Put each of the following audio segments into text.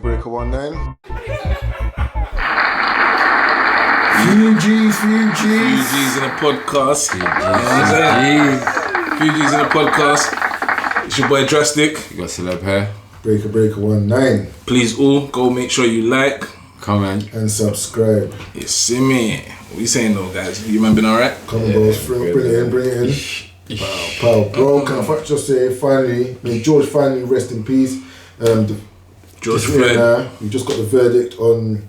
Breaker 19. Few G's in a podcast. Few G's in a podcast. It's your boy Drastic. You got celeb hair. Breaker 19. Please all go make sure you like, comment and subscribe. You see me? What you saying though, guys? You man been alright? Come on, bros. Bring it in. Pow. Bro, can I just say, finally, may George finally rest in peace. George Floyd. We just got the verdict on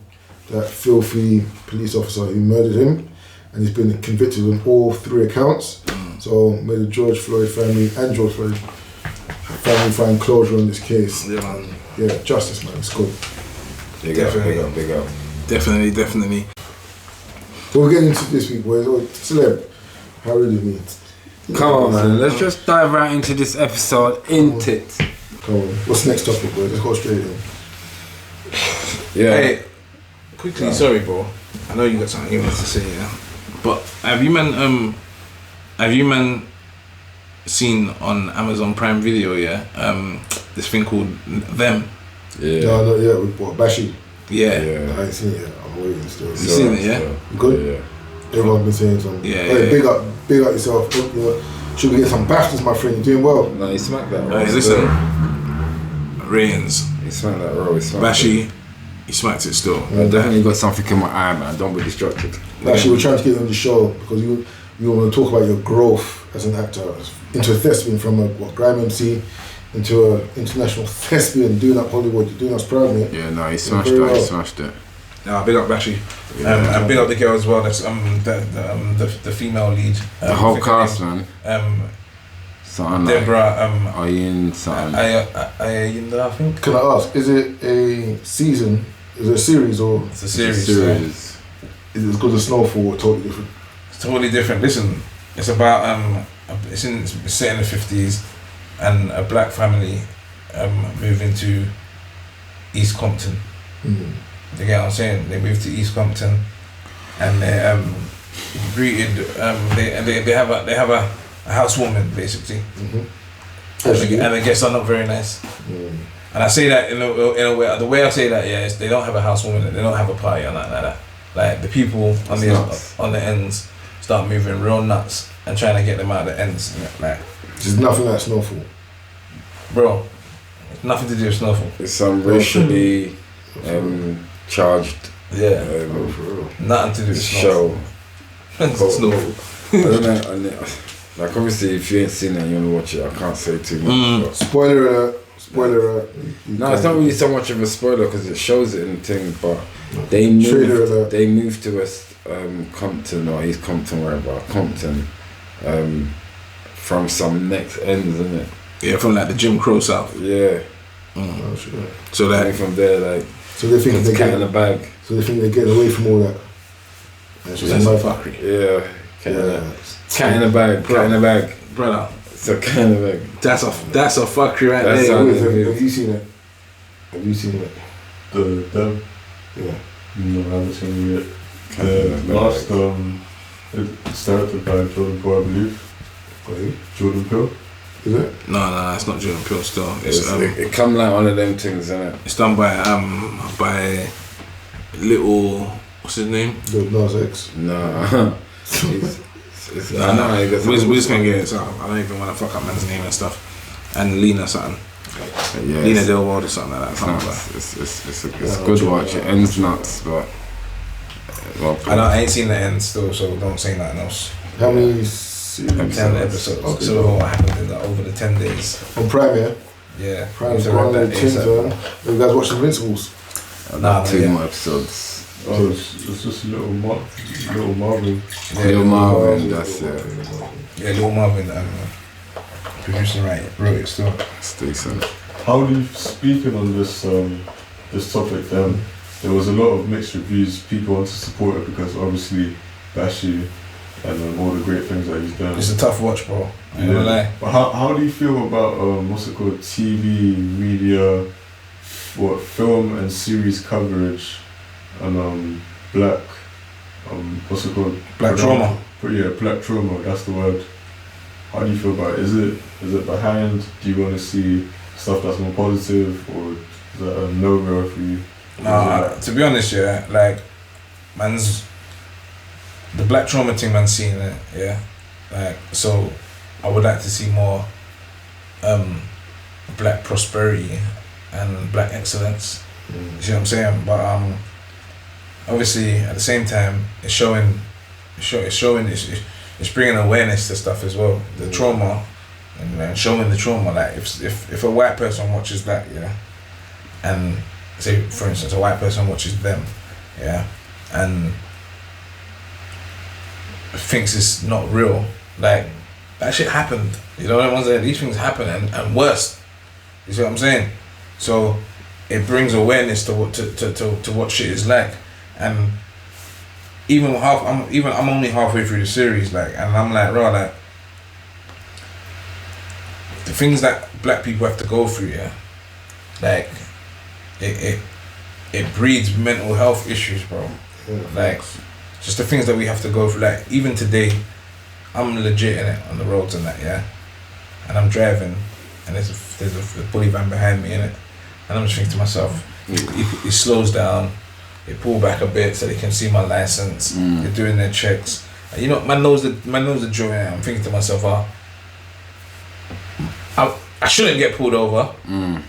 that filthy police officer who murdered him, and he's been convicted on all 3 accounts. So may the George Floyd family and George Floyd family find closure on this case. Yeah, man. Yeah, justice, man. It's good. Big up. Definitely. So we're getting into this week, boys. Oh, celeb, how ready me? Come on, man. Let's just dive right into this episode. Come on. What's the next topic, boys? Let's go straight in. Yeah. Hey, quickly, sorry, bro. I know you got something you want to say, yeah. But have you man seen on Amazon Prime Video, yeah? This thing called Them. Yeah. No, not yet. With what? Bashi? Yeah. I ain't seen it yet. I'm waiting still. You seen it, yeah? You good? Yeah. Everyone's been saying something. Yeah. Hey, big up yourself. You know, should we get some BAFTAs, my friend? You're doing well. No, he smacked that. Hey, listen. Reigns. He smacked that roll. Bashi, he smacked it still. I definitely got something in my eye, man. Don't be distracted. Actually, we're trying to get you on the show because you want to talk about your growth as an actor into a thespian, from a grime MC into a international thespian, doing up Hollywood. You're doing us proud, mate. Yeah, no, he smashed it. He smashed it. Nah, big up Bashi. And big up the girl as well. That's the female lead. The whole cast, man. Something Deborah. Ayin, something. Ayinda, I think. Can I ask? Is it a season? Is it a series or? It's a series. Is it as good as Snowfall or totally different? It's totally different. Listen, it's about it's set in the 50s, and a black family move into East Compton. You get what I'm saying? They moved to East Compton, and they greeted. They have a housewoman basically, and the guests are not very nice. And I say that in a way. The way I say that, yeah, is they don't have a housewoman. They don't have a party or nothing like that. Like the people on the ends start moving real nuts and trying to get them out of the ends. Like, there's nothing like Snowfall, bro. Nothing to do with Snowfall. It's some racially charged. Yeah. Nothing to do with show. Snowfall. I don't know. Like obviously, if you ain't seen it and you want to watch it, I can't say too much. Spoiler alert. No, it's not really so much of a spoiler because it shows it in the thing, but they moved to West Compton or East Compton, wherever, Compton, from some next ends, isn't it? Yeah, from like the Jim Crow South. Yeah. Oh, sure. So that from there, like, so they think it's cat in the bag. So they think they're getting away from all that. That's no fuckery. Yeah. Cat in the bag. Cat in the bag, brother. It's a cat in the bag. That's a fuckery right That's there. Have you seen it? Them? Yeah. No, I haven't seen it yet. The last, it started by Jordan Peele, I believe. Jordan Peele? Is it? No, it's not Jordan Peele still. It come like one of them things, isn't it? It's done by little, what's his name? Lil Nas X. No. We're just gonna get it. So I don't even want to fuck up man's name and stuff. And Lena something. Yeah, Lena Del Ward or something like that. It's a good watch. It ends nuts, but I ain't seen the end still, so don't say nothing else. How many series? 10 episodes. Okay. So what happened over the 10 days? On Prime, yeah? Yeah. Prime's one of the things, you guys watch Invincibles? Nah, 2 more episodes. Oh, it's just Little Marvin. Little Marvin, that's it. Yeah, Little Marvin, producing wrote it still. It's decent. How do you, speaking on this topic, there was a lot of mixed reviews. People want to support it because obviously Bashi and all the great things that he's done. It's a tough watch, bro. I ain't gonna lie. But how do you feel about what's it called, TV, media, film and series coverage, and black, what's it called? Black trauma. Yeah, black trauma. That's the word. How do you feel about it? Is it behind? Do you want to see stuff that's more positive, or Is that a no-go for you? Nah, to be honest, yeah, like, man's the black trauma thing, man's seeing it, yeah. Like, so I would like to see more black prosperity and black excellence. You see what I'm saying? But obviously at the same time, it's bringing awareness to stuff as well. The trauma and showing the trauma. Like if a white person watches that, yeah, and say for instance a white person watches them, yeah, and thinks it's not real, like that shit happened. You know what I'm saying? These things happen and worse. You see what I'm saying? So it brings awareness to what shit is like, and I'm only halfway through the series, like, and I'm like, raw, like the things that black people have to go through, yeah, like it breeds mental health issues, bro. Like just the things that we have to go through. Like even today, I'm legit in it on the roads and that, yeah, and I'm driving, and there's a bully van behind me in it, and I'm just thinking to myself, he slows down, they pull back a bit so they can see my license. They're doing their checks. And you know, man knows the drill. And I'm thinking to myself, I shouldn't get pulled over,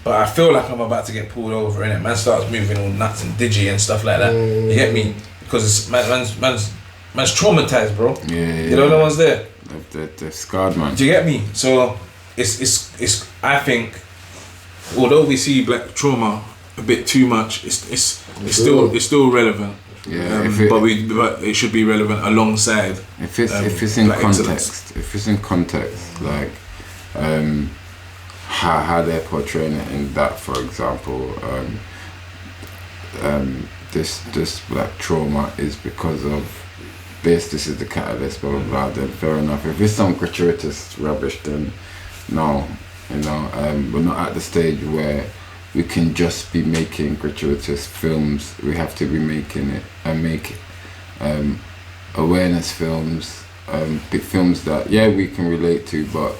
but I feel like I'm about to get pulled over. And man starts moving all nuts and digi and stuff like that. You get me? Because it's, man's traumatized, bro. Yeah. You know, no one's there. They're scarred, man. Do you get me? So it's I think, although we see black trauma a bit too much, it's still relevant. Yeah, but it should be relevant alongside. If it's in context, like how they're portraying it in that, for example, this black trauma is because of this is the catalyst, blah blah blah. Then fair enough. If it's some gratuitous rubbish, then no, you know, we're not at the stage where we can just be making gratuitous films. We have to be making it and make awareness films, big films that we can relate to, but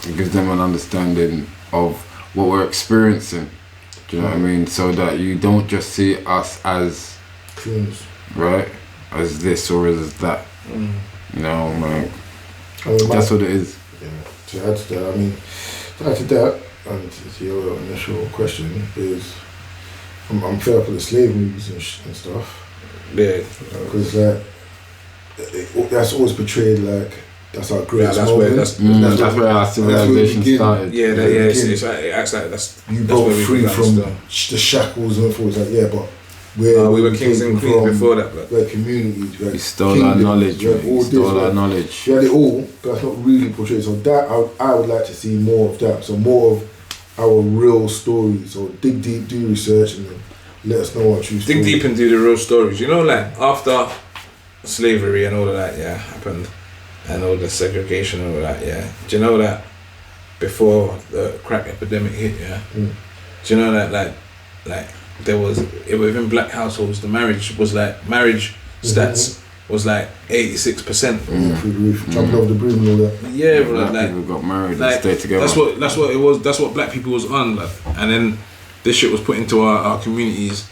it gives them an understanding of what we're experiencing. Do you know what I mean? So that you don't just see us as right, as this or as that. You know, like that's what it is. Yeah. To add to that, and to your initial question is, I'm fed up with the slave movies and stuff. Yeah. Because that's always portrayed like that's our greatest moment. That's where our civilization started. It acts like that's you broke free from the shackles and forth. Like but we were kings and queens before that. But we're communities. We stole our knowledge. We stole our knowledge. We had it all, but that's not really portrayed. So that I would like to see more of that. So more of our real stories. So dig deep, do research, and then let us know our true story. Dig deep and do the real stories. You know, like after slavery and all of that, happened, and all the segregation and all that, Do you know that before the crack epidemic hit, Do you know that like there was within black households the marriage stats was like 86%. Jumping over the broom and all that. Yeah, black people got married and stayed together. That's what it was. That's what black people was on, and then this shit was put into our communities.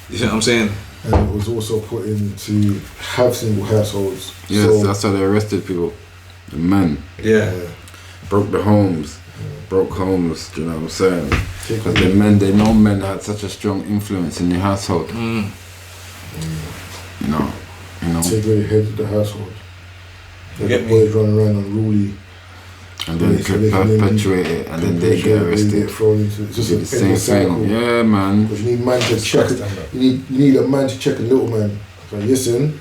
You see what I'm saying? And it was also put in to have single households. Yes, so that's how they arrested people. The men. Yeah. Broke the homes. Broke homes, do you know what I'm saying? Because they know men had such a strong influence in the household. You know. Take away the head of the household. The boys running around unruly. And then perpetuate it, and then they get arrested. It's just the same thing. Yeah, man. Because you need man to check. You need a man to check a little man. So listen,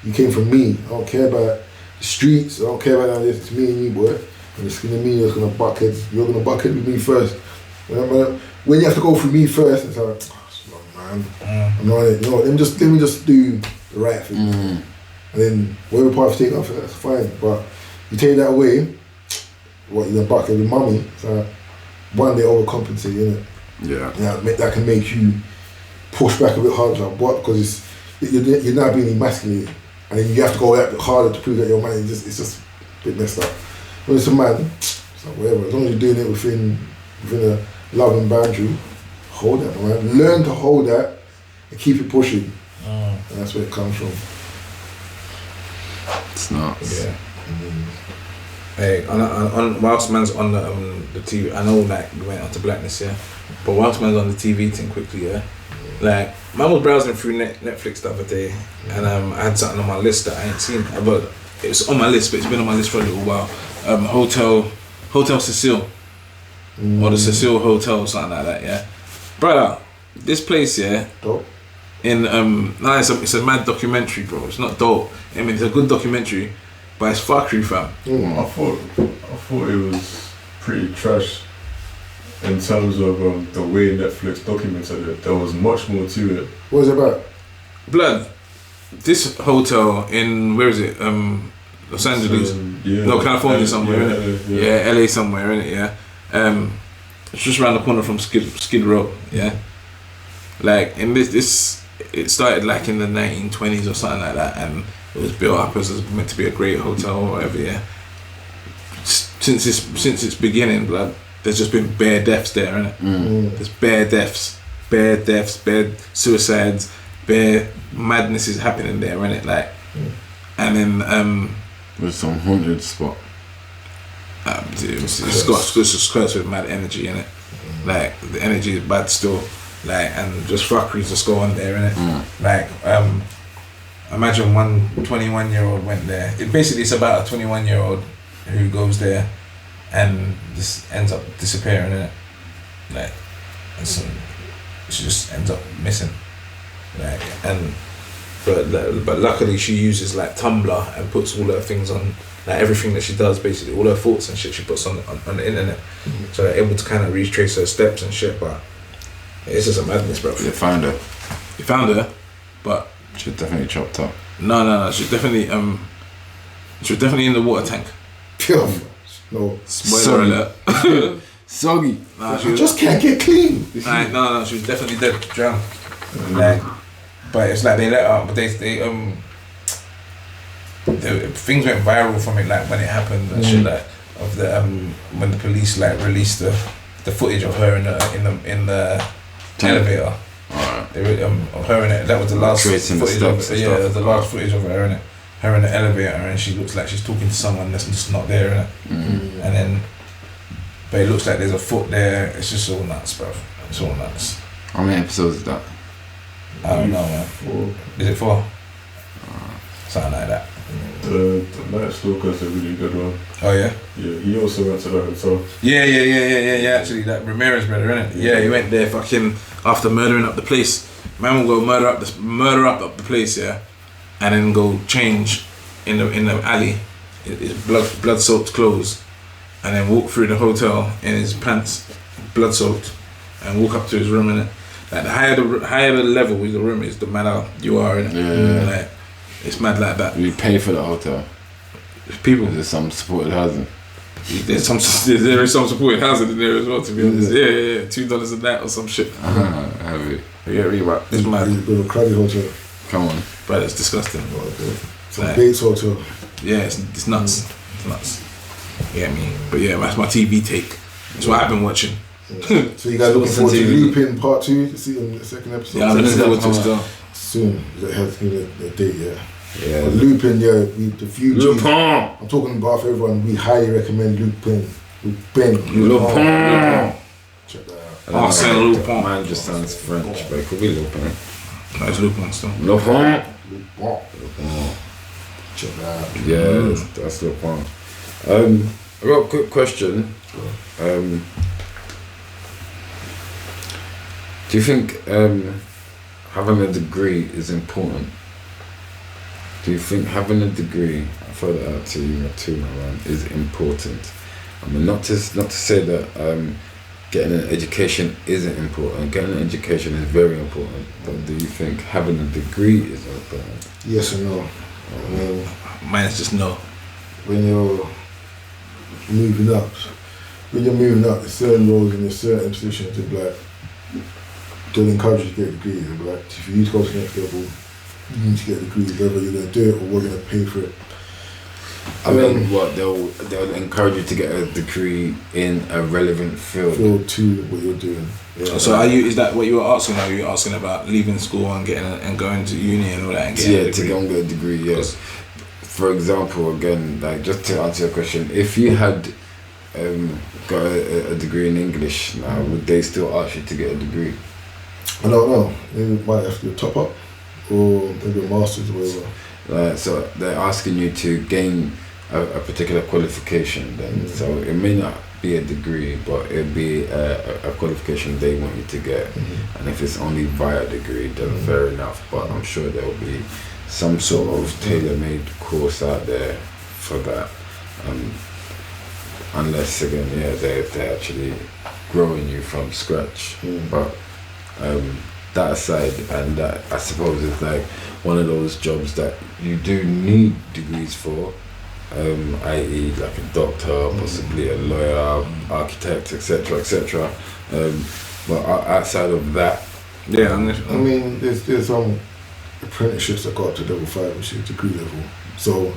you came from me. I don't care about the streets. I don't care about this. It's me and you, boy. And it's gonna mean you're gonna buck heads. You're gonna buck heads with me first. When you have to go through me first, it's like, it's not, man. I'm not it. Let me just do the right thing. And then whatever part of take off, that's fine. But you take that away. What you're buck every mummy, so one day overcompensate, innit? Yeah. That can make you push back a bit harder. What? Because you're now being emasculated, and then you have to go that bit harder to prove that you're man. It's just a bit messed up. When it's a man, it's like whatever. As long as you're doing it within a loving boundary, hold that, man. Learn to hold that and keep it pushing. And that's where it comes from. It's nuts. Yeah. Hey, on whilst man's on the TV, I know like we went on to blackness, yeah. But whilst man's on the TV thing quickly, yeah. Like, man was browsing through Netflix the other day, and I had something on my list that I ain't seen. But it was on my list, but it's been on my list for a little while. Hotel Cecil, or the Cecil Hotel, or something like that. Yeah, brother, this place, yeah. Dope. It's a mad documentary, bro. It's not dope. I mean, it's a good documentary, but it's fuckery, fam. I thought it was pretty trash in terms of the way Netflix documented it. There was much more to it. What was it about? Blood. This hotel in, where is it? Los Angeles. No, California somewhere, innit? Yeah, LA somewhere, innit? Yeah. It's just around the corner from Skid Row. Yeah. Like in this, it started like in the 1920s or something like that, and it was built up as meant to be a great hotel or whatever. Yeah. Since its beginning, blood. There's just been bare deaths there, innit? There's bare deaths, bare suicides, bare madness is happening there, innit? Like, and then there's some haunted spot. It's just cursed with mad energy, innit? Like the energy is bad still, like, and just fuckeries just go on there, innit? Like, imagine one 21-year-old went there. It's about a 21-year-old who goes there and just ends up disappearing, innit? Like, she just ends up missing. Like, but luckily she uses like Tumblr and puts all her things on, like everything that she does, basically all her thoughts and shit she puts on the internet. So they're able to kind of retrace her steps and shit. But it's just a madness, bro. They found her. You found her, but she's definitely chopped up. No. She's definitely in the water tank. No. Spoiler alert. Soggy. Nah, I just can't get clean. No, she was definitely dead, drowned. Like, but it's like they let her, but they things went viral from it, like when it happened and shit, like of the when the police like released the footage of her in the elevator. Alright. They of her in it. That was the last footage of it. Yeah, that was the last footage of her in it. Her in the elevator, and she looks like she's talking to someone that's just not there, innit? And then, but it looks like there's a foot there. It's just all nuts, bro. It's all nuts. How many episodes is that? I don't know, man. 4. Is it 4? Something like that. The Night Stalker's a really good one. Oh yeah? Yeah, he also went to that hotel. Yeah. Actually, that Ramirez brother, innit? Yeah, he went there fucking after murdering up the place. Man will go murder up the place, yeah, and then go change in the alley, his blood soaked clothes, and then walk through the hotel in his pants, blood soaked, and walk up to his room, innit? Like the higher the level with the room is, the madder you are, innit? Yeah. Like, it's mad like that. We pay for the hotel. People, there's some supported housing. there is some supported housing in there as well, to be honest. Yeah. $2 a night or some shit. Have it. Yeah, Reebok. It's mad. It's a cruddy hotel. Come on. But it's disgusting. It's a Bates hotel. Yeah, it's nuts. It's nuts. You get me? But yeah, that's my TV take. That's what I've been watching. So you guys looking forward to Lupin Part 2 to see in the second episode? Yeah, I'm looking forward to it still. Soon. It has to be the date, yeah. Yeah. But Lupin, yeah, the few Lupin. I'm talking about for everyone. We highly recommend Lupin. Lupin. Check that out. Arsène Lupin. Mine just sounds French, but it could be Lupin. No, it's Lupin still. Lupin. Check that out. Yeah, that's Lupin. I got a quick question. Do you think having a degree is important? Do you think having a degree, I throw that out to you too, man, is important? I mean, not to say that getting an education isn't important. Getting an education is very important. But do you think having a degree is important? Yes or no? I mean, mine is just no. When you're moving up, there's certain roles in a certain position to be like, don't encourage you to get a degree. They'll be like, if you need to go to the next level, you need to get a degree, whether you're going to do it or we're going to pay for it. I mean, what they'll encourage you to get a degree in a relevant field to what you're doing. Yeah. So is that what you were asking? Are you asking about leaving school and going to uni and all that? And getting to go and get a degree. Yes. For example, again, like just to answer your question, if you had got a degree in English now, would they still ask you to get a degree? I don't know. They might have to do a top up or maybe a master's or whatever. So they're asking you to gain a particular qualification then. So it may not be a degree, but it'll be a qualification they want you to get. And if it's only via degree, then fair enough. But I'm sure there will be some sort of tailor-made course out there for that. Unless again, they're actually growing you from scratch. But that aside, and that I suppose is like one of those jobs that you do need degrees for, i.e. like a doctor, possibly a lawyer, architect, etc. But outside of that, I mean, there's some apprenticeships that got up to level 5, which is degree level. So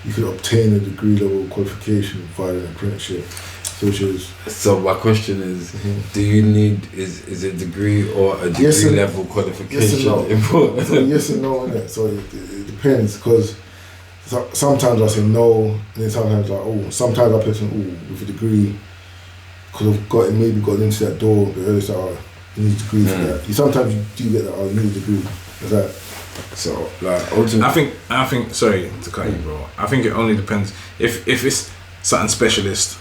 you could obtain a degree level qualification via an apprenticeship. So my question is, do you need is a degree or a degree level qualification important? So yes and no, innit? So it depends, because sometimes I say no, and then sometimes sometimes I put with a degree could have maybe got into that door, but earlier like, you need a degree for that. Sometimes you do get that, you need a degree. Is that? So like ultimately, I think sorry to cut you, bro. I think it only depends if it's something specialist.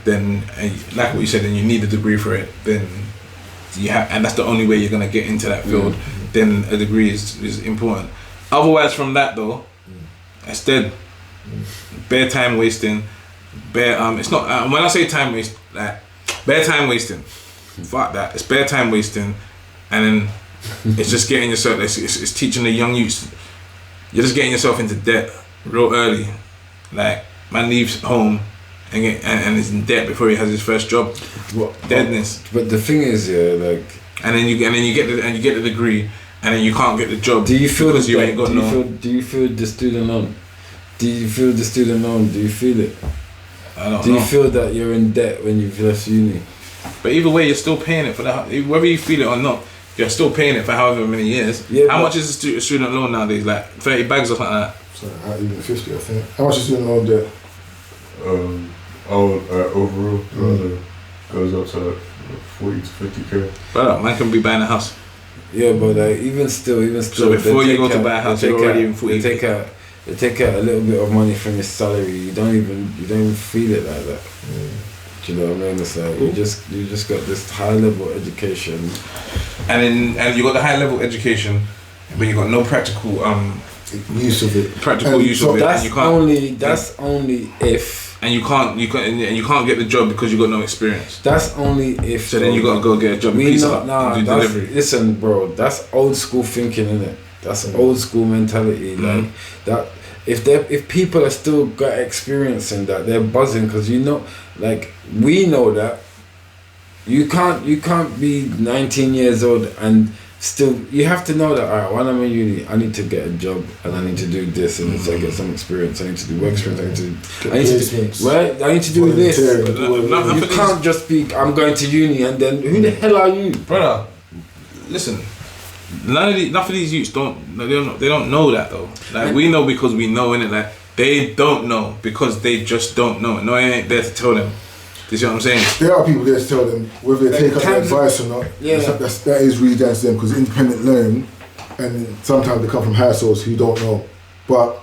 Then, like what you said, then you need a degree for it. Then you have, and that's the only way you're gonna get into that field. Then a degree is important. Otherwise, from that though, it's dead. Bare time wasting. It's not. When I say time waste, like bare time wasting. Fuck that. It's bare time wasting, and then it's just getting yourself. It's teaching the young youths. You're just getting yourself into debt real early. Like man leaves home. And is in debt before he has his first job. Deadness. But the thing is, like, and then you get the degree, and then you can't get the job. Do you feel because you ain't got no? Do you feel the student loan? Do you feel the student loan? Do you feel it? I don't know. Do you feel that you're in debt when you've left uni? But either way, you're still paying it for that. Whether you feel it or not, you're still paying it for however many years. Yeah, how much is a student loan nowadays? Like 30 bags or something like that. So even 50, I think. How much is student loan debt? Overall, goes up to like 40 to 50k. But man can be buying a house. Yeah, but like even still. So before you go to buy a house, you're already in 40. They take out a little bit of money from your salary. You don't even feel it like that. Do you know what I mean? It's like you just got this high level education, and you got the high level education, but you got no practical use of it. That's only if. And you can't get the job because you got no experience. That's only if. So then you gotta go get a job. Delivery. Listen, bro, that's old school thinking, innit? That's old school mentality. Like that. If people are still got experience in that, they're buzzing because like we know that you can't be 19 years old and still, you have to know that, alright, when I'm in uni, I need to get a job and I need to do this and I get some experience, I need to do work experience, I need to do this. You can't just be, I'm going to uni and then, who the hell are you? Brother, listen, none of these youths they don't know that though. Like we know because we know, innit? Like they don't know because they just don't know. No, I ain't there to tell them. You see what I'm saying? There are people there to tell them whether they take up the advice or not. Yeah. That is really down to them, because independent learning, and sometimes they come from households who don't know. But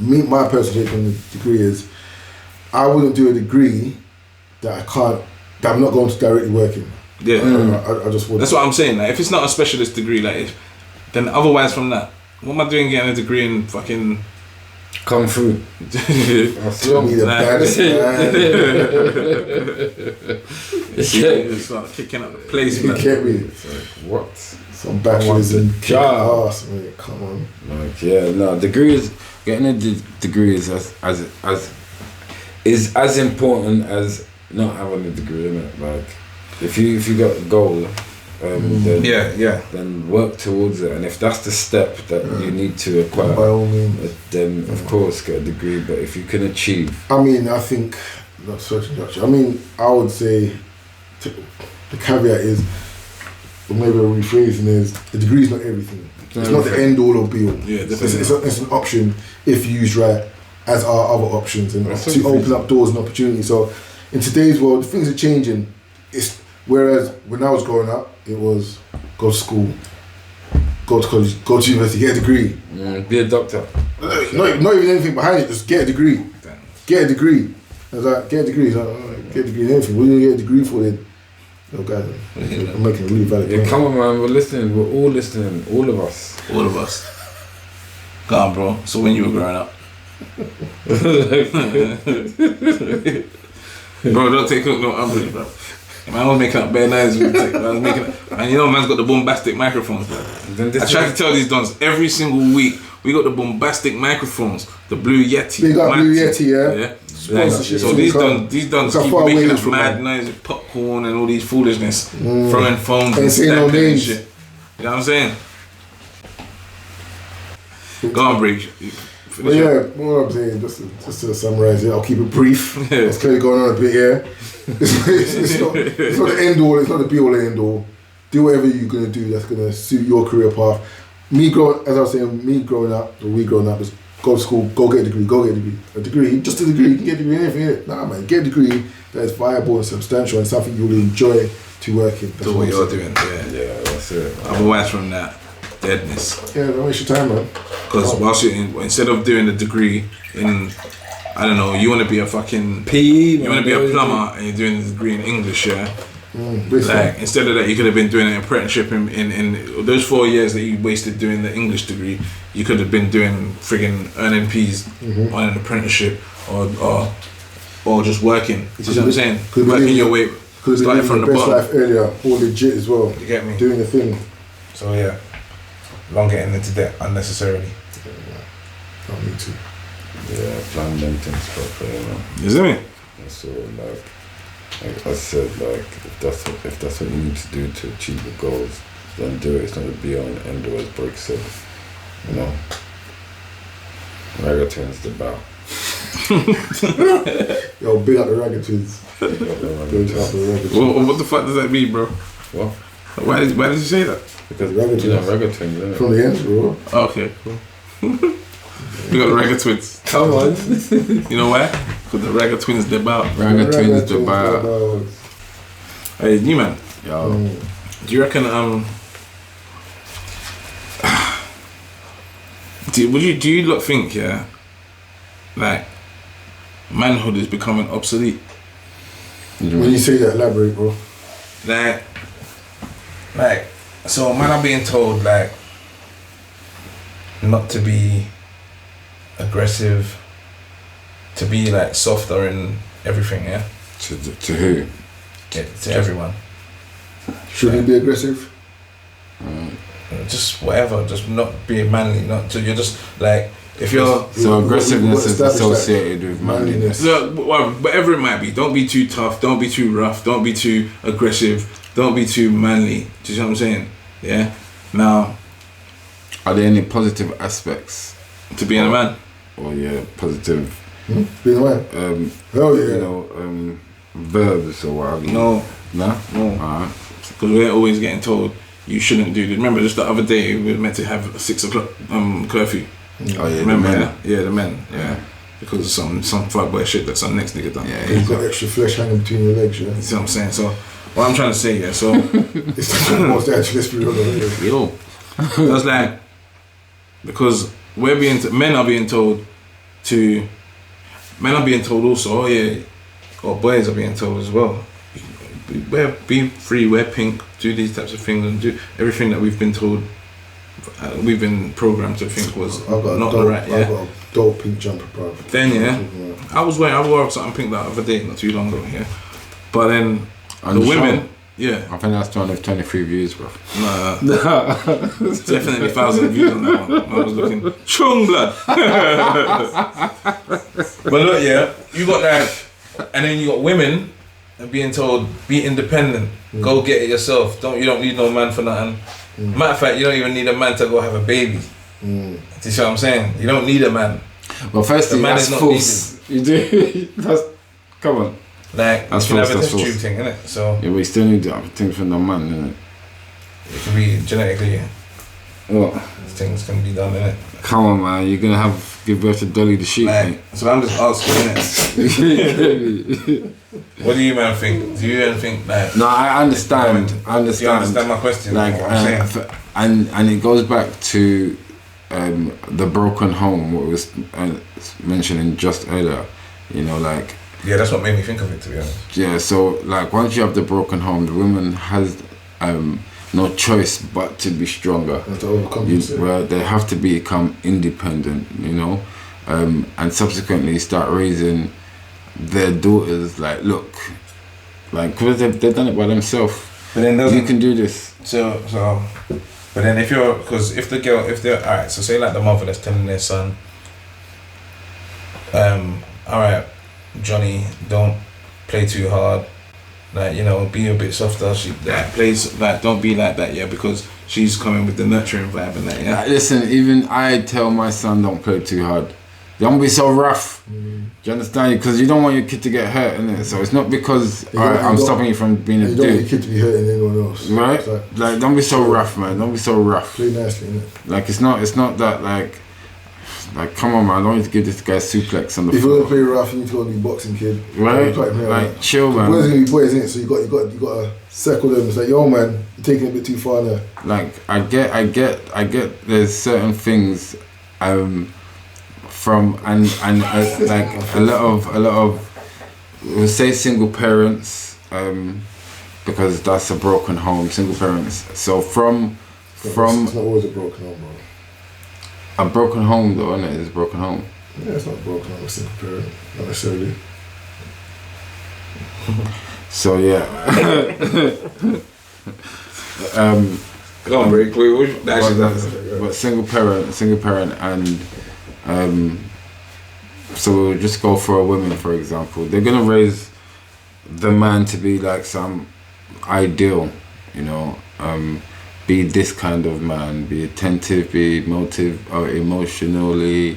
my personal take on the degree is, I wouldn't do a degree that I'm not going to directly work in. Yeah. I just wouldn't. That's what I'm saying. Like if it's not a specialist degree, like then otherwise from that, what am I doing getting a degrry in fucking Kung Fu? Show me the baddest It's like kicking up the place, man. You get me? It's like, what? Some bachelors in ass, mate. Come on. Like, degrees. Getting a degree is as important as not having a degree, innit? Like, if you got a goal, then work towards it. And if that's the step that you need to acquire, by all means, then of course get a degree. But if you can achieve, I mean, I think not search introduction. I mean, I would say the caveat is, or maybe a rephrasing is, the degree is not everything. It's not the end all or be all. Yeah, it's an option if used right, as are other options, and to open up doors and opportunities. So in today's world, things are changing. Whereas when I was growing up, it was go to school, go to college, go to university, get a degree. Be a doctor. Not even anything behind it, just get a degree. Get a degree. I was like, get a degree. So, get a degree in anything. What are you going to get a degree for then? Oh, guys, I'm making a really valid point. Come on, man, we're listening. We're all listening. All of us. All of us. Go on, bro. So when you were growing up? Bro, don't take no umbrage, bro. Man was making up bare lines. And you know, man's got the bombastic microphones, bro. I try to tell these dons every single week. We got the bombastic microphones, the Blue Yeti. They got Blue Yeti, yeah. So these dons keep making up mad noise, popcorn and all these foolishness, throwing phones and stamping and shit. You know what I'm saying? Go on, Briggs. But yeah, what I'm saying, just to summarise it, I'll keep it brief. It's clearly going on a bit here. It's not the end all, it's not the be all and end all. Do whatever you're going to do that's going to suit your career path. We growing up, is go to school, go get a degree, A degree, just a degree, you can get a degree in anything. Nah, man, get a degree that is viable and substantial and something you'll enjoy to work in. That's what you're doing, yeah, that's it. Otherwise from that, deadness. Yeah, don't waste your time, man. Because instead of doing a degree in, I don't know, you want to be a fucking PE, you want to be a plumber and you're doing a degree in English, yeah. Like instead of that, you could have been doing an apprenticeship in those 4 years that you wasted doing the English degree. You could have been doing friggin' earning P's on an apprenticeship or just working. You see what I'm saying? Working your way, starting from the bottom. Best life earlier, all legit as well. You get me? Doing the thing. So yeah, long getting into debt unnecessarily. Don't need to. Yeah, plan them things properly, you know. You see me? So like I said, like if that's what you need to do to achieve your goals, then do it. It's not a be on and end all, as Brooke said. You know, Ragga Twins the bow. Yo, big up the Ragga Twins. What the fuck does that mean, bro? What? Why did you say that? Because Ragga you know Twins. Ragga Twins, isn't it? From the end, bro. Oh, okay, cool. We got the Ragga Twins. Come on. You know why? Because the Ragga Twins the bow. Ragga Twins the bow. Hey, new man. Yo. Do you reckon do you lot think, yeah, like manhood is becoming obsolete? When you say that, elaborate, bro. Like so man are being told like not to be aggressive, to be like softer in everything, yeah? To who? Yeah, to everyone. Should you be aggressive? Just whatever, just not being manly, not to, you're just like, if you're... So aggressiveness is associated with manliness. Look, whatever it might be, don't be too tough, don't be too rough, don't be too aggressive, don't be too manly. Do you know what I'm saying? Yeah? Now... Are there any positive aspects to being a man? Or yeah, positive... Being a man? Oh yeah. You know, verbs or whatever. No. No? No. Alright. Because we're always getting told you shouldn't do this. Remember, just the other day we were meant to have a 6 o'clock curfew. Oh yeah, remember the men. that? Yeah, the men. Yeah. Because of some fuckboy shit that some next nigga done. Yeah, You've got extra flesh hanging between your legs, yeah? You see what I'm saying? So, what I'm trying to say, yeah, so... It's the most actually, let's be real. Yo. That's like... Because men are being told to... Men are being told also, oh yeah, or boys are being told as well. Be free, wear pink, do these types of things and do everything that we've been told, we've been programmed to think was not the right, yeah. I've got a dope pink jumper, bro. Then yeah, I wore something pink that other day, not too long ago, yeah. But then the women, yeah. I think that's 23 views, bro. Nah, definitely 1,000 views on that one. I was looking chung blood. But look, yeah, you got that, and then you got women and being told, be independent, go get it yourself. You don't need no man for nothing. Matter of fact, you don't even need a man to go have a baby. Do you see what I'm saying? You don't need a man. Well, firstly, man that's is not false. You do. Come on. Like, that's you can false, have a that's test tube false. thing, innit? So yeah, but you still need to have things from the man, innit? it can be genetically, What? things can be done, innit? Come on, man. You're gonna give birth to Dolly the sheep, mate. Like, so I'm just asking, innit? What do you man think? Do you even think that? No, I understand. I Do you understand my question? Like, what I'm saying? and it goes back to the broken home, what was mentioning just earlier. You know, like. Yeah, that's what made me think of it, to be honest. Yeah, so like once you have the broken home, the woman has no choice but to be stronger. Well, they have to become independent, you know, and subsequently start raising their daughters. Like, look, like because they've done it by themselves. But then you can do this. So, but then if they're alright, so say like the mother that's telling their son, alright, Johnny, don't play too hard. Like, you know, be a bit softer. She plays like, don't be like that, yeah, because she's coming with the nurturing vibe and that, yeah. Listen, even I tell my son, don't play too hard. Don't be so rough. Do you understand? Because you don't want your kid to get hurt, innit? So it's not because I'm stopping you from being a dude. You don't want your kid to be hurting anyone else, right? Like don't be so rough, man. Don't be so rough. Play nicely, innit? Like it's not that like come on, man. I don't need to give this guy suplex on the floor. If you want to play rough, you need to go and be boxing, kid. Right? Like chill, man. Boys gonna be boys, innit? So you got to circle them. It's like, yo, man, you're taking it a bit too far now. Like I get. There's certain things, from and like a lot of we'll say single parents, because that's a broken home. Single parents. So from it's not always a broken home, bro. A broken home though, isn't it? It's a broken home. Yeah, it's not broken home, it's a single parent, not necessarily. So yeah. Go on, break. But single parent and so we'll just go for a woman, for example. They're gonna raise the man to be like some ideal, you know, be this kind of man, be attentive, be emotionally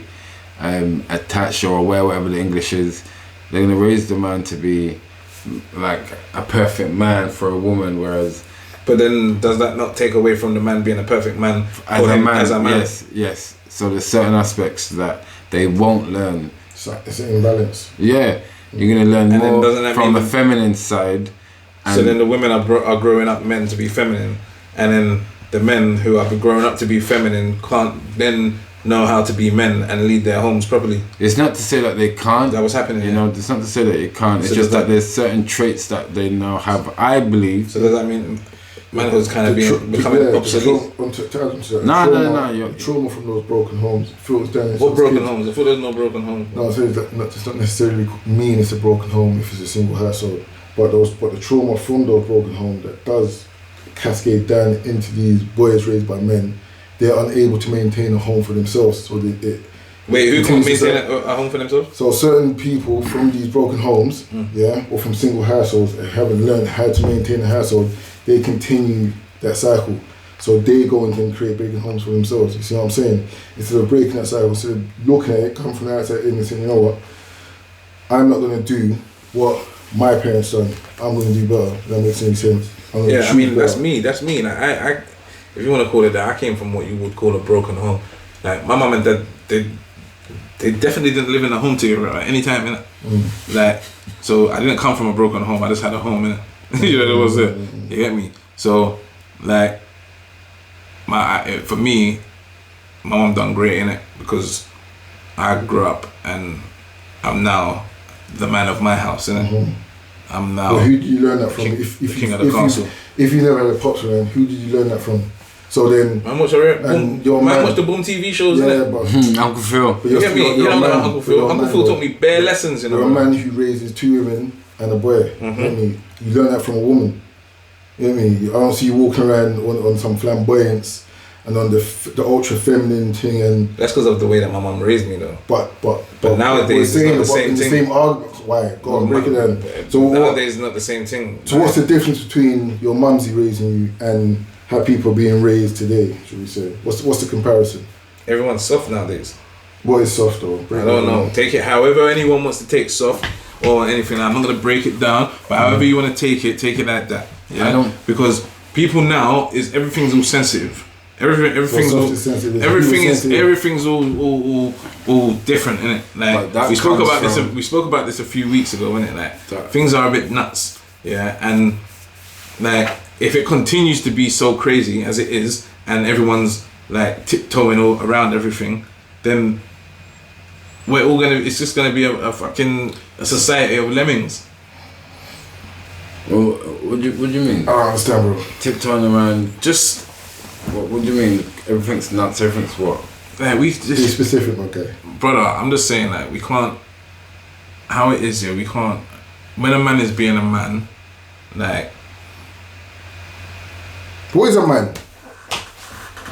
attached or aware, whatever the English is. They're gonna raise the man to be like a perfect man for a woman, whereas. But then, does that not take away from the man being a perfect man as a man? Yes. So there's certain aspects that they won't learn. It's an imbalance. Yeah, you're gonna learn more from the feminine side. So then the women are growing up men to be feminine, and then the men who are growing up to be feminine can't then know how to be men and lead their homes properly. It's not to say that they can't. That was happening. You know, it's not to say that you can't. It's just that there's certain traits that they now have, I believe. So does that mean manhood's kind of becoming obsolete? No. Trauma from those broken homes filters down. What broken homes? I thought there's no broken homes. No, so it's not necessarily mean it's a broken home if it's a single household, but the trauma from those broken homes that does cascade down into these boys raised by men, they're unable to maintain a home for themselves. So wait, who can't maintain a home for themselves? So certain people from these broken homes, or from single households, and haven't learned how to maintain a household, they continue that cycle. So they go and can create breaking homes for themselves. You see what I'm saying? Instead of breaking that cycle, instead of looking at it, come from the outside in and saying, you know what, I'm not going to do what my parents done. I'm going to do better. That makes any sense. Yeah, I mean, that's me. Like, I, if you want to call it that, I came from what you would call a broken home. Like, my mum and dad, they definitely didn't live in a home together at any time, innit? Like, so I didn't come from a broken home. I just had a home, innit? You know, that was it. You get me? So, like, for me, my mum done great, innit? Because I grew up and I'm now the man of my house, innit? I'm now. Well, who did you learn that from? King of the castle. If you never had a pops around, who did you learn that from? So then, man watch the Boom TV shows, innit? But Uncle Phil. But you get me? You don't know Uncle Phil. Uncle Phil taught me bare lessons, you know. You're a man who raises 2 women and a boy. You know what I mean? You learn that from a woman. You know what I mean? I don't see you walking around on some flamboyance and on the ultra feminine thing, and that's because of the way that my mum raised me, though. But nowadays it's not the same thing. The same argument. Why? Go on, break it down. So nowadays it's not the same thing. So what's the difference between your mumsy raising you and how people are being raised today? Should we say? What's the comparison? Everyone's soft nowadays. What is soft though? I don't know. Take it however anyone wants to take soft or anything. I'm not gonna break it down, but however you want to take it like that. Yeah. Because people now everything's all sensitive. Everything's all different, innit? Like we spoke about this a few weeks ago, innit? Like things are a bit nuts, yeah. And like if it continues to be so crazy as it is, and everyone's like tiptoeing all around everything, then we're all it's just gonna be a society of lemmings. Well, what do you mean? I don't understand, bro. Tiptoeing around. Just what do you mean? Everything's nuts. Everything's what? Like we just be specific, okay? Brother, I'm just saying, like we can't. How it is here, we can't. When a man is being a man, like. What is a man?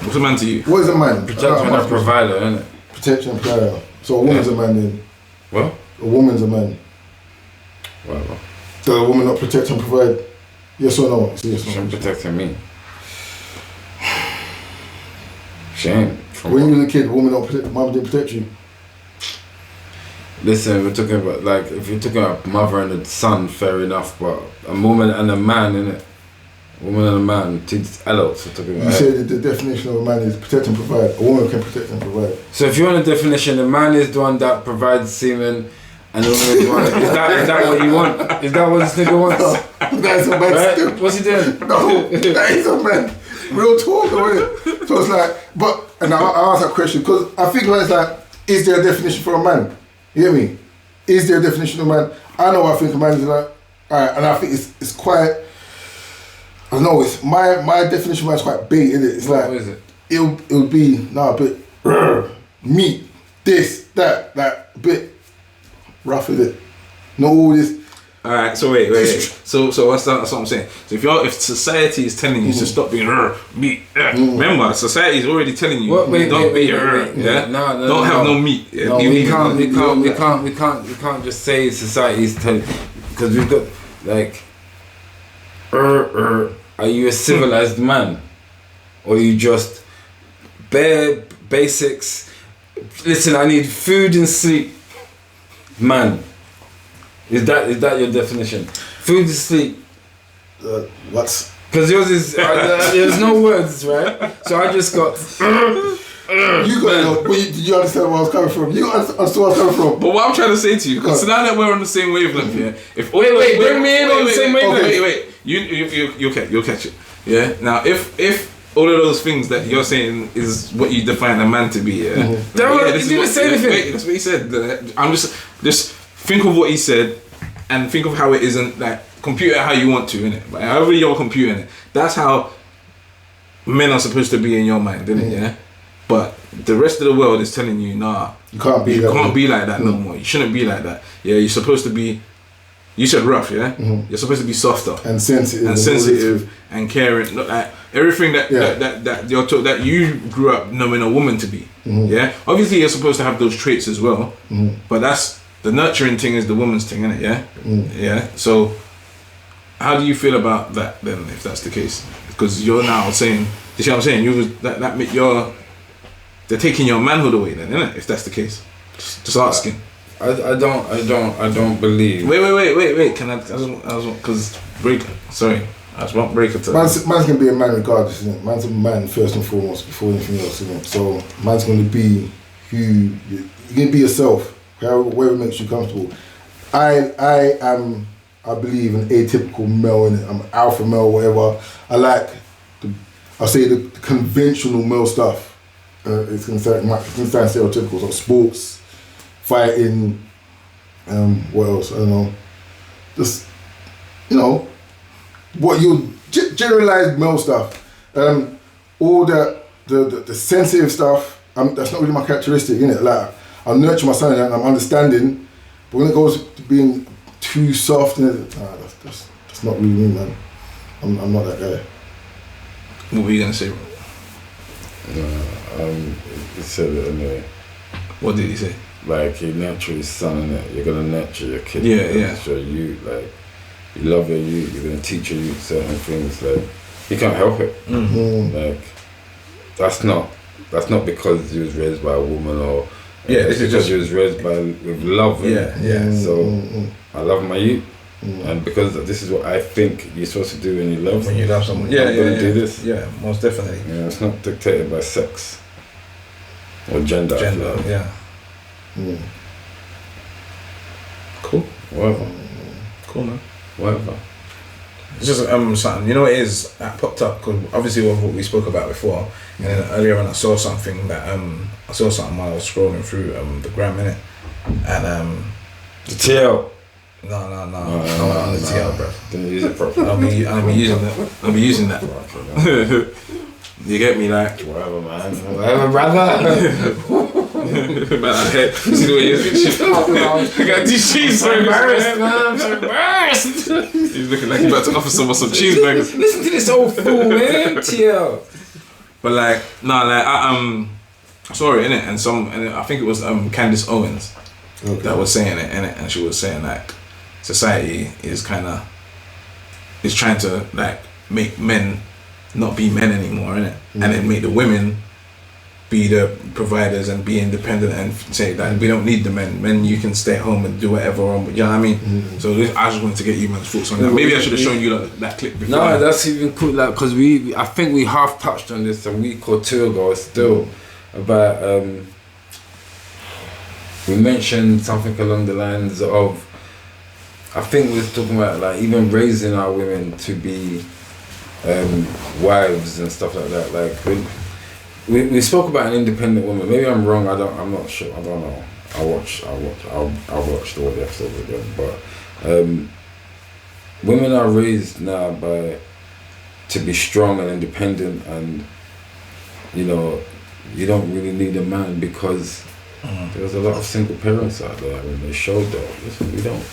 What's a man to you? What is a man? Protection and provider, isn't it? Protection and provider. So a woman's a man then? What? A woman's a man. Whatever. Does a woman not protect and provide? Yes or no? Yes or no? She's protecting me. Shame. When you were a kid, woman mum didn't protect you. Listen, we're talking about like if you're talking about mother and a son, fair enough, but a woman and a man, innit? A woman and a man, two adults are talking about. You said the definition of a man is protect and provide. A woman can protect and provide. So if you want a definition, a man is the one that provides semen, and the woman is the one. Is that what you want? Is that what this nigga wants? No, that is a man. Right? What's he doing? No, that is a man. Real talk, isn't it? So it's like, and I asked that question because I think it's like, is there a definition for a man? You hear me? Is there a definition of a man? I know I think a man is like, alright, and I think it's quite, I don't know, it's my definition of man is quite big, isn't it? It's like, what is it? It'll be, a bit, meat, this, that, a bit rough, is it? Not all this. Alright, so wait. So that's what I'm saying. So if society is telling you to stop being meat, remember society is already telling you don't be don't have no meat. No, we can't just say society is telling, because we've got like, are you a civilized man, or you just bare basics? Listen, I need food and sleep, man. Is that your definition? Food and sleep. What? Because yours is there's no words, right? So I just got. You got it. Did you understand where I was coming from? You understood where I was coming from. But what I'm trying to say to you, because now that we're on the same wavelength, yeah. If wait, bring me in on the same wavelength. Wait. You'll catch it. Yeah. Now if all of those things that you're saying is what you define a man to be, yeah. Did you say anything? Wait, that's what he said. I'm just think of what he said, and think of how it isn't, like compute it how you want to, innit? But however you're computing it, that's how men are supposed to be in your mind, innit? Yeah. But the rest of the world is telling you, nah, you can't be like that no more. You shouldn't be like that. Yeah, you're supposed to be. You said rough, yeah. Mm-hmm. You're supposed to be softer and sensitive and caring. Look, like everything that you're taught, that you grew up knowing a woman to be. Mm-hmm. Yeah. Obviously, you're supposed to have those traits as well. Mm-hmm. But that's the nurturing thing is the woman's thing, isn't it? Yeah. Mm-hmm. Yeah. So, how do you feel about that then, if that's the case? Because you're now saying, you see what I'm saying? They're taking your manhood away then, isn't it? If that's the case, just asking. I don't believe. Wait. Can I just because sorry, I just want break it. Man's gonna be a man regardless, isn't it? Man's a man first and foremost before anything else, isn't it? So man's gonna be who you're gonna be yourself, wherever makes you comfortable. I believe in atypical male, and I'm alpha male, whatever. I like the conventional male stuff. It's gonna sound stereotypical, so sports, fighting, what else? I don't know. Just, what you generalized male stuff. All the sensitive stuff. That's not really my characteristic, innit? Like I'm nurturing my son and I'm understanding, but when it goes to being too soft, that's not really me, man. I'm not that guy. What were you gonna say, bro? He said it anyway. What did he say? Like, you nurture his son, innit? You're gonna nurture your kid. Yeah. So you, like, you love your youth, you're gonna teach your youth certain things, like, you can't help it. Like, that's not because you was raised by a woman or this is just you was raised with love. So I love my youth, and because this is what I think you're supposed to do when you love someone. I'm gonna do this. Yeah, most definitely. Yeah, it's not dictated by sex or gender. Yeah. Cool. Whatever. Cool, man. Whatever. It's just something, you know, it is that popped up because obviously of what we spoke about before, and then earlier on I saw something that I saw something while I was scrolling through the gram innit, and the TL. No, I'm on the TL, bro. Didn't use it properly. I'll be using that. You get me, like whatever, man. Whatever, brother. Man, I hate. You see the way you're looking. I got these cheese. So embarrassed, man. I'm so embarrassed. He's looking like he's about to offer someone some cheeseburgers. Listen to this old fool, man. TL. But like, I saw it in it, and I think it was Candace Owens that was saying it in it, and she was saying like, society is trying to like make men not be men anymore, innit? And then make the women be the providers and be independent and say that we don't need the men. Men, you can stay at home and do whatever. You know what I mean? So I just wanted to get you man's thoughts on that. Maybe I should have shown you that clip before. No, that's even cool. Like, because I think we half touched on this a week or two ago. Still about we mentioned something along the lines of, I think we were talking about like even raising our women to be wives and stuff like that. Like we spoke about an independent woman. Maybe I'm wrong. I'm not sure. I don't know. I'll watch all the episodes again. But women are raised now to be strong and independent, and you know, you don't really need a man because there's a lot of single parents out there, and they showed that. Listen, we don't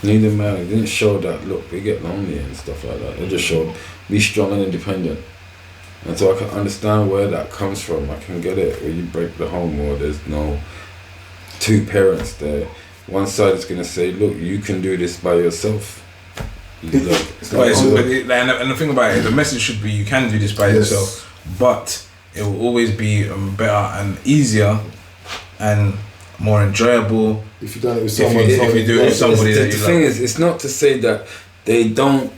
need a man. They didn't show that. Look, we get lonely and stuff like that. They just showed be strong and independent. And so I can understand where that comes from. I can get it. Where you break the home, or there's no two parents there. One side is gonna say, "Look, you can do this by yourself." And the thing about it, the message should be, you can do this by yourself, but it will always be better and easier and more enjoyable if you done it with someone. If you do it with somebody that you love. The thing is, it's not to say that they don't.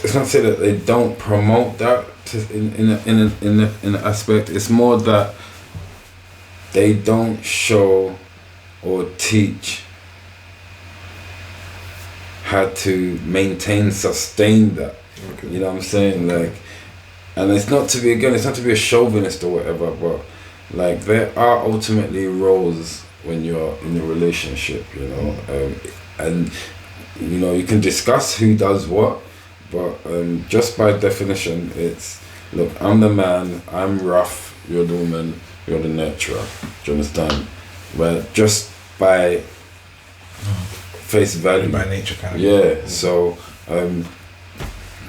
It's not to say that they don't promote that in an aspect. It's more that they don't show or teach how to sustain that. Okay. You know what I'm saying? Like, and it's not to be a chauvinist or whatever, but like there are ultimately roles when you're in a relationship, you know, and you know you can discuss who does what. But just by definition, it's, look, I'm the man, I'm rough, you're the woman, you're the nurturer. Do you understand? But just by face value. By nature, kind of. Yeah, so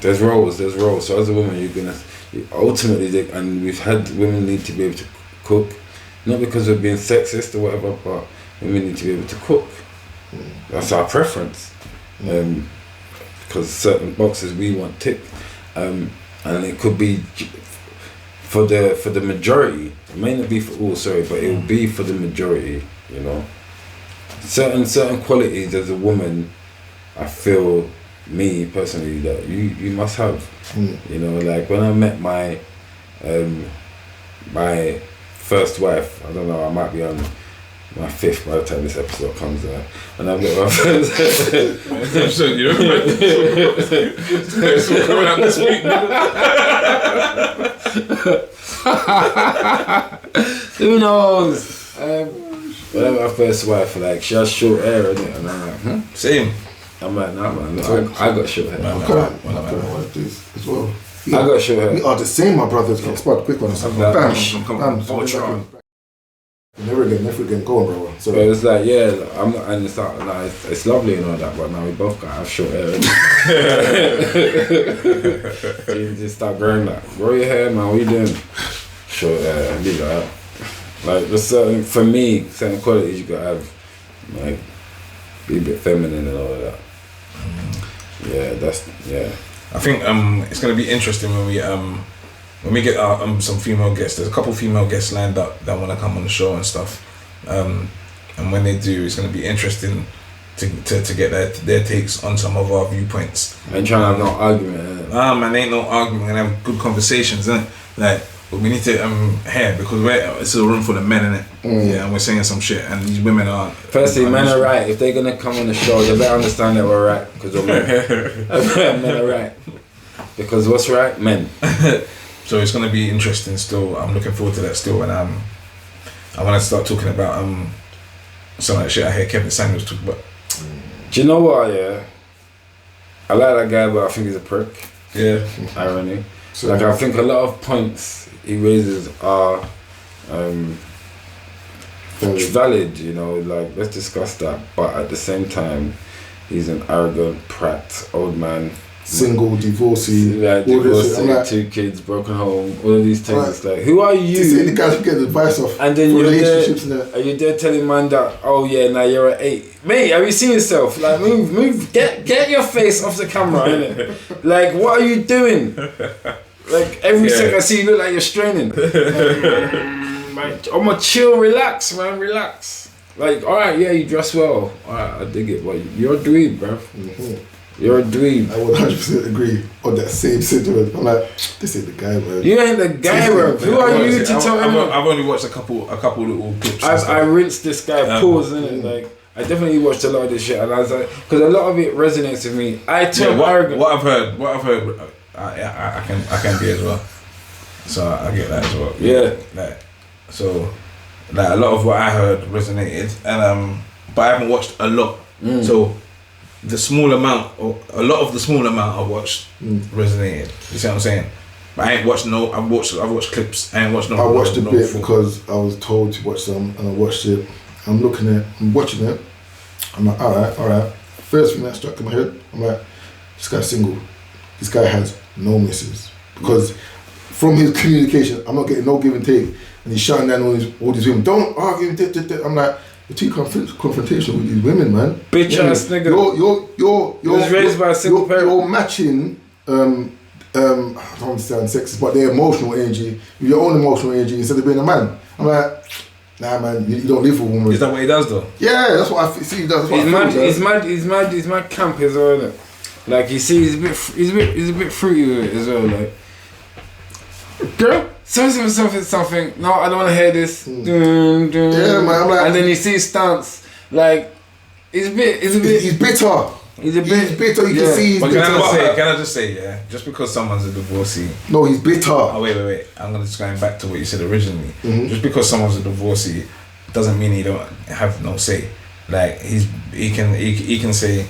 there's roles. So as a woman, ultimately, and we've had women need to be able to cook, not because we're being sexist or whatever, but women need to be able to cook. That's our preference. Because certain boxes we want ticked, and it could be for the majority. It may not be for all, but it will be for the majority. You know, certain qualities as a woman, I feel, me personally, that you must have. You know, like when I met my my first wife, I don't know, I might be on my 5th by the time this episode comes out, and I've got my first episode, you know, it's all coming out this week. Who knows? When I met my first wife, like, she has short hair, innit? And I'm like, Same. I'm like, nah, man, I got short hair. I got this as well. I got short hair. We are the same, my brothers. Spot quick one. Bam. Never again, go on, bro. So But it's like, yeah, I'm not, and it's like it's lovely and all that, but now we both got to have short hair. So you just start growing like, grow your hair, man. What you doing? Short hair, and leave it out. Like there's certain, for me, certain qualities you gotta have, like be a bit feminine and all of that. Yeah. I think it's gonna be interesting when we get our some female guests. There's a couple female guests lined up that want to come on the show and stuff. And when they do, it's gonna be interesting to get their takes on some of our viewpoints. I ain't trying to have no argument. Man, ain't no argument. We're gonna have good conversations, innit? Like, but we need to hear, because it's a room full of men, innit? Yeah, and we're saying some shit, and these women are. Firstly, men are right. If they're gonna come on the show, they better understand that we're right, because we're men. Men are right. Because what's right? Men. So it's gonna be interesting still. I'm looking forward to that still, and I want to start talking about some of that shit I hear Kevin Samuels talk about. Do you know what? Yeah, I like that guy, but I think he's a prick. Yeah, irony. So, like, I think a lot of points he raises are valid. You know, like, let's discuss that. But at the same time, he's an arrogant prat, old man. Single, divorcee, divorcee, like, 2 kids, broken home, all of these things. Right. It's like, who are you? To say the guys who get advice off, and then you're relationships there, are you there telling man that, oh yeah, now you're at 8, mate? Have you seen yourself? Like, move, get your face off the camera, innit? Like, what are you doing? Like, every second I see you look like you're straining. I'm a chill, relax, man, relax. Like, all right, yeah, you dress well, all right, I dig it, but you're a dweeb, bruv. Mm-hmm. You're a dweeb. I would 100% agree on that same sentiment. I'm like, this ain't the guy, man. You ain't the guy, bro. Who are you to tell him? I've only watched a couple little clips. I rinsed this guy, pause, innit? Like, I definitely watched a lot of this shit, and I was like, because a lot of it resonates with me. What I've heard, I can be as well. So I get that as well. Yeah. Like a lot of what I heard resonated, and but I haven't watched a lot. So the small amount, or a lot of the small amount I watched resonated. You see what I'm saying? But I ain't watched I've watched clips. I ain't watched no. I watched a bit because I was told to watch some, and I watched it. I'm watching it. I'm like, all right. First thing that struck in my head, I'm like, this guy's single. This guy has no misses, because from his communication, I'm not getting no give and take, and he's shouting down all these women. Don't argue. I'm like, you're too confrontational with these women, man. Bitch ass nigga. You're was raised by a single parent. You're matching. I don't understand sexist, but their emotional energy with your own emotional energy instead of being a man. I'm like, nah, man, you don't live for a woman. Is that what he does though? Yeah, that's what I see. That's what He's mad camp as well. Innit? Like, you see, he's a bit fruity with it as well. Like, girl, something. No, I don't want to hear this. Yeah, man. I'm like, and then you see his stance. Like, he's bitter. He's bitter. You can see he's bitter. Can I just say, yeah, just because someone's a divorcee. No, he's bitter. Oh, wait. I'm just going back to what you said originally. Mm-hmm. Just because someone's a divorcee doesn't mean he don't have no say. Like, he can say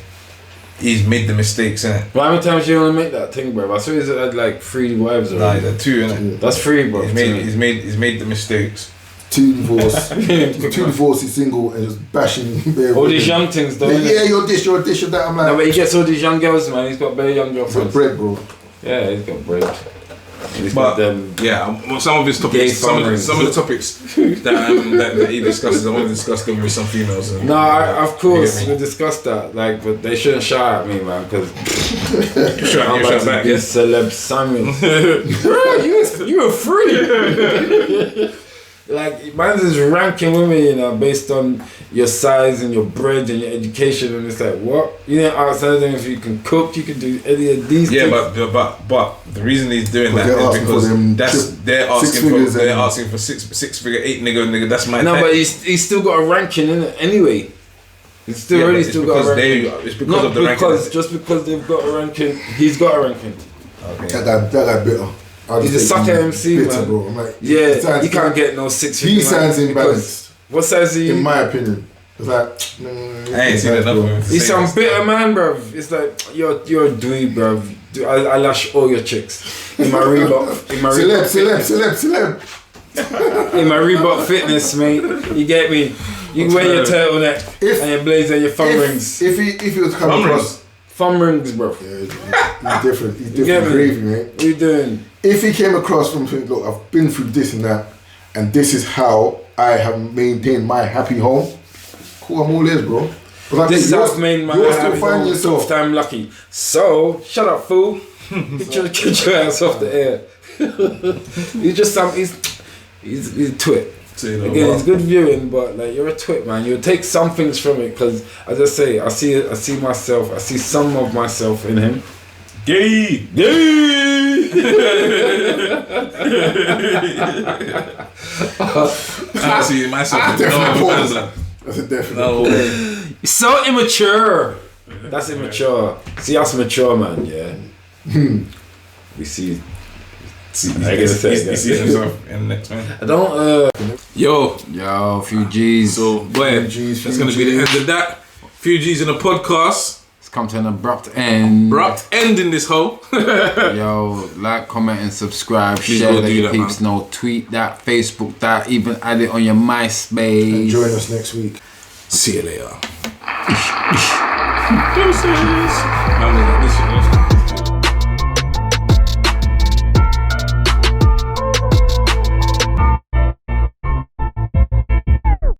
he's made the mistakes, innit? But how many times you want to make that thing, bro? I saw he's had like 3 wives already. Nah, 2, innit? That's 3, bro. He's made the mistakes. 2 divorces, 2 divorces, single, and just bashing. All these young things, though. Yeah, you're this, you're that. I'm like, no, but he gets all these young girls, man. He's got very young girlfriends. He's got bread, bro. Yeah, he's got bread. Some of his topics, some of the topics that he discusses, I want to discuss them with some females. No, of course we discussed that. Like, but they shouldn't shout at me, man, because I'm about to be celeb Samuel. Bro, you were free. Like, man's is ranking women, you know, based on your size and your bread and your education, and it's like, what? You didn't ask them if you can cook, you can do any of these things. Yeah, but the reason he's doing that is because they're asking for 6-figure 8 nigga. That's my. No, but he's still got a ranking in it anyway. He's still got a ranking. It's because of the ranking. Just because they've got a ranking, he's got a ranking. Okay. That guy bitter. He's a sucker MC, bitter, man. Bro. I'm like, you can't get no 6 figure. He sounds imbalanced. What size are you? In my opinion. It's like, I ain't seen enough. He sounds bitter, man, bruv. It's like, you're a dweeb, bruv. I lash all your chicks in my Reebok. Celeb. In my Reebok Fitness, mate. You get me? You can wear your turtleneck and your blazer and your thumb rings. If he was coming across... Thumb rings, bro. Yeah, he's different. He's different gravy, man. What you doing? If he came across from saying, look, I've been through this and that, and this is how I have maintained my happy home, cool, I'm all ears, bro. But This is how I've made my happy home. yourself. I'm lucky. So, shut up, fool. Get your ass off the air. He's just he's a twit. Again, it's good viewing, but like you're a twit, man. You'll take some things from it because, as I say, I see myself. I see some of myself in him. Gay. I see myself. That's a definite. It's so immature. That's immature. See us mature, man. Yeah. We see. He sees himself in the next man. I don't. Yo, few G's. So, boy, that's gonna be the end of that. Few G's in a podcast. It's come to an abrupt end. Abrupt end in this hole. Yo, like, comment, and subscribe. Please share go that do your that, peeps know. Tweet that, Facebook that, even add it on your MySpace. And join us next week. See you later. Deuces.